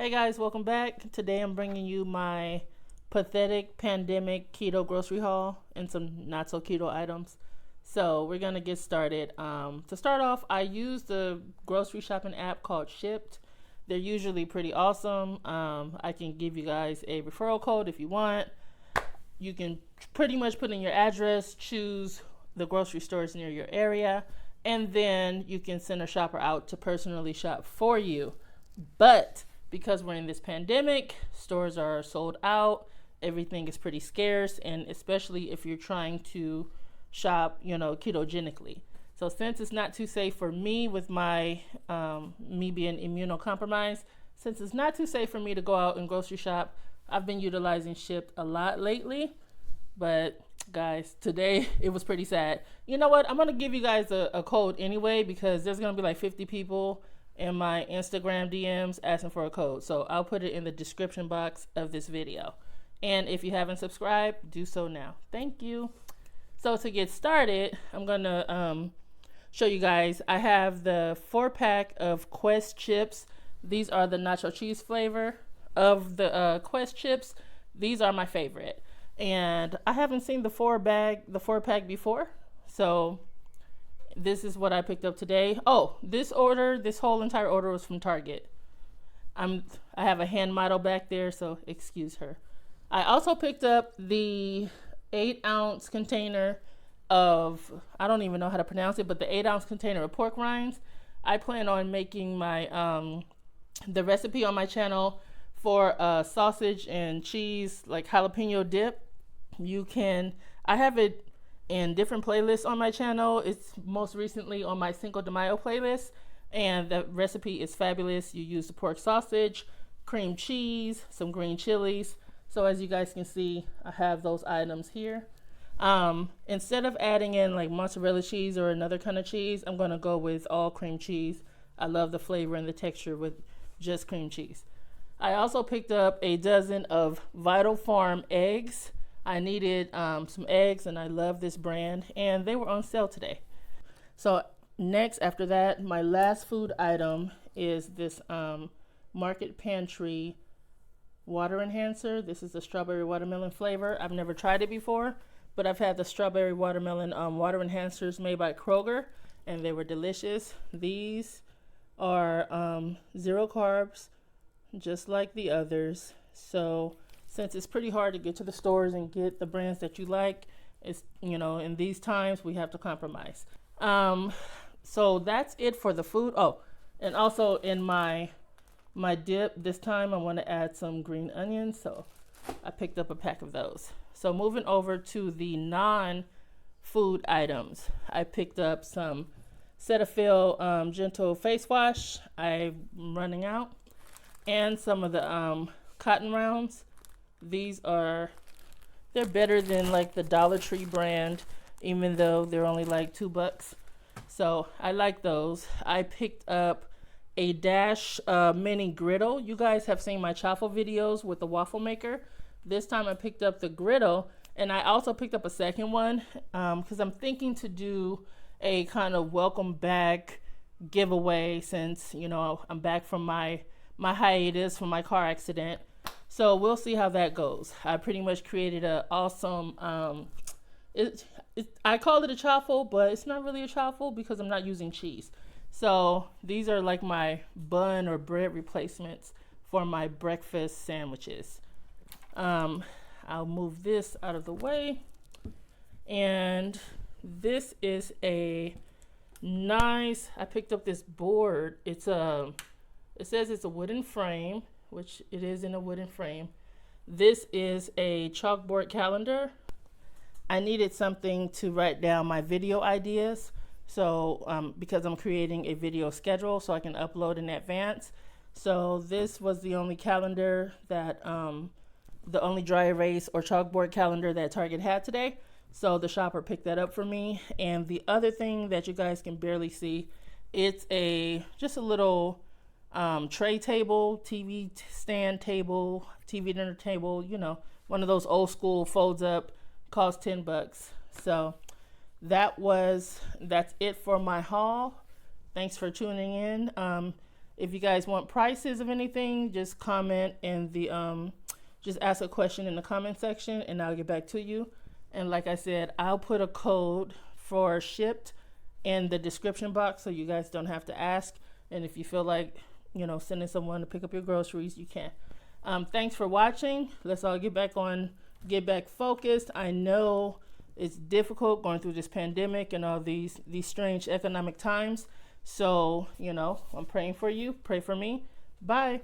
Hey guys, welcome back. Today I'm bringing you my pathetic pandemic keto grocery haul and some not so keto items. So we're gonna get started. To start off, I use the grocery shopping app called Shipped. They're usually pretty awesome. I can give you guys a referral code if you want. You can pretty much put in your address, choose the grocery stores near your area, and then you can send a shopper out to personally shop for you. But because we're in this pandemic, stores are sold out, everything is pretty scarce, and especially if you're trying to shop, ketogenically. So since it's not too safe for me with my me being immunocompromised, since it's not too safe for me to go out and grocery shop, I've been utilizing Shipt a lot lately. But guys, today it was pretty sad. You know what? I'm gonna give you guys a code anyway because there's gonna be like 50 people in my Instagram DMs asking for a code. So I'll put it in the description box of this video. And if you haven't subscribed, do so now. Thank you. So to get started, I'm gonna show you guys. I have the 4-pack of Quest chips. These are the nacho cheese flavor of the Quest chips. These are my favorite. And I haven't seen the 4-pack before. So this is what I picked up today. Oh, this whole entire order was from Target. I have a hand model back there, so excuse her. I also picked up the 8-ounce container of, I don't even know how to pronounce it, but the 8-ounce container of pork rinds. I plan on making my the recipe on my channel for sausage and cheese, like jalapeno dip. I have it in different playlists on my channel. It's most recently on my Cinco de Mayo playlist, and the recipe is fabulous. You use the pork sausage, cream cheese, some green chilies. So as you guys can see, I have those items here. Instead of adding in like mozzarella cheese or another kind of cheese, I'm gonna go with all cream cheese. I love the flavor and the texture with just cream cheese. I also picked up a dozen of Vital Farm eggs. I needed some eggs, and I love this brand, and they were on sale today. So next, after that, my last food item is this Market Pantry water enhancer. This is the strawberry watermelon flavor. I've never tried it before, but I've had the strawberry watermelon water enhancers made by Kroger, and they were delicious. These are 0 carbs, just like the others. So since it's pretty hard to get to the stores and get the brands that you like, it's, in these times we have to compromise. So that's it for the food. Oh, and also in my dip this time I want to add some green onions, so I picked up a pack of those. So moving over to the non-food items, I picked up some Cetaphil Gentle face wash. I'm running out, and some of the cotton rounds. They're better than like the Dollar Tree brand, even though they're only like $2. So I like those. I picked up a Dash mini griddle. You guys have seen my chaffle videos with the waffle maker. This time I picked up the griddle, and I also picked up a second one because I'm thinking to do a kind of welcome back giveaway since, I'm back from my hiatus from my car accident. So we'll see how that goes. I pretty much created an awesome, I call it a chaffle, but it's not really a chaffle because I'm not using cheese. So these are like my bun or bread replacements for my breakfast sandwiches. I'll move this out of the way. And this is a nice, I picked up this board. It says it's a wooden frame, which it is in a wooden frame. This is a chalkboard calendar. I needed something to write down my video ideas. So because I'm creating a video schedule so I can upload in advance. So this was the only calendar that, the only dry erase or chalkboard calendar that Target had today. So the shopper picked that up for me. And the other thing that you guys can barely see, it's just a little tray table, TV stand table, TV dinner table, one of those old school folds up, cost $10. So that's it for my haul. Thanks for tuning in. If you guys want prices of anything, just comment in the just ask a question in the comment section and I'll get back to you. And like I said, I'll put a code for shipped in the description box so you guys don't have to ask. And if you feel like, sending someone to pick up your groceries, you can. Thanks for watching. Let's all get back focused. I know it's difficult going through this pandemic and all these strange economic times. So, I'm praying for you. Pray for me. Bye.